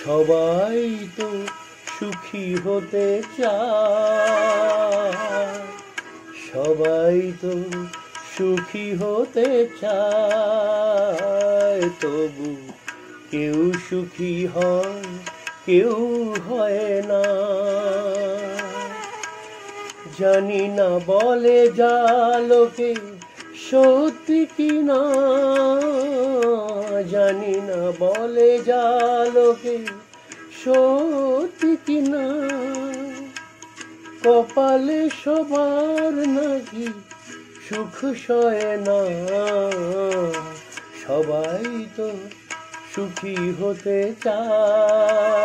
সবাই তো সুখী হতে চায়, সবাই তো সুখী হতে চায়, তবু কেউ সুখী হয়, কেউ হয় না। জানি না বলে যা লোকে সত্যি কিনা, জানি না বলে যা লোকে সত্যি কিনা, কপালে সবার নাকি সুখ সয় না। সবাই তো সুখী হতে চায়,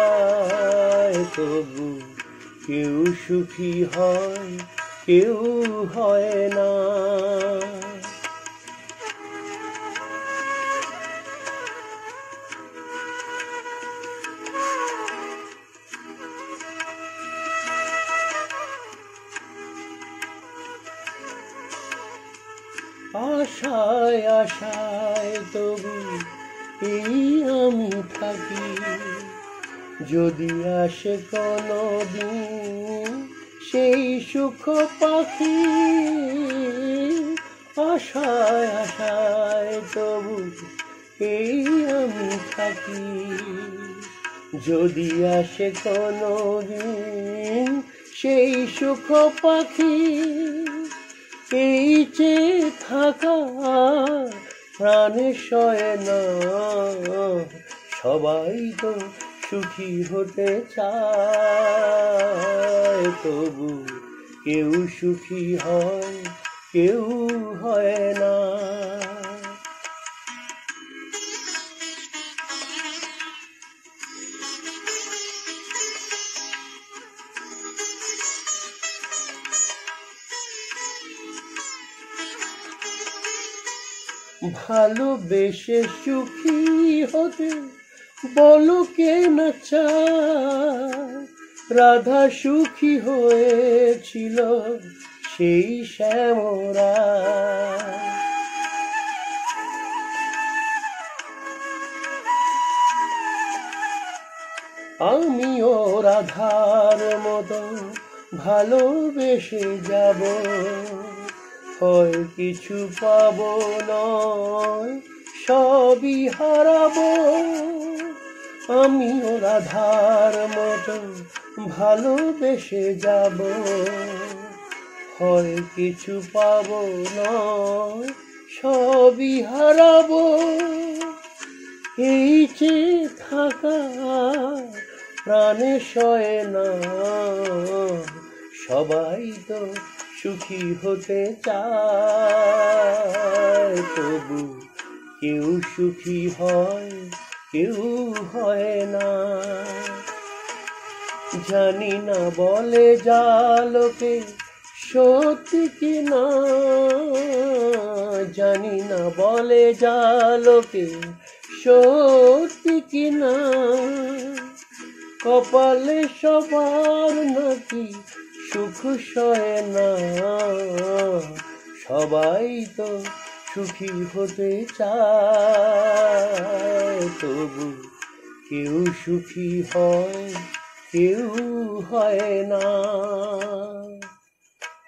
তবু কেউ সুখী হয়, কেউ হয় না। আশায় আশায় তবু এই আমি থাকি, যদি আসে কোনো দিন সেই সুখ পাখি। আশায় আশায় তবু এই আমি থাকি, যদি আসে কোনো দিন সেই সুখ পাখি। এই যে থাকা প্রাণে সয় না, সবাই তো সুখী হতে চায়, তবু কেউ সুখী হয়, কেউ হয় না। ভালোবেসে সুখী হতে বলো কে না চায়, রাধা সুখী হয়েছিল সেই শ্যামরায়। আমিও রাধার মতো ভালোবেসে যাব, হয় কিছু পাবো নয় সবই হারাবো। আমিও রাধার মতো ভালোবেসে যাব, হয় কিছু পাবো নয় সবই হারাবো। এই যে থাকা প্রাণে সয় না, সবাই তো সুখী হতে চায়, তবু কেউ সুখী হয়, কেউ হয় না। জানি না বলে যা লোকে সত্যি কিনা, জানি না বলে যা লোকে সত্যি কিনা, কপালে সবার নাকি সুখ সয় না। সবাই তো সুখী হতে চায়, তবু কেউ সুখী হয়, কেউ হয় না।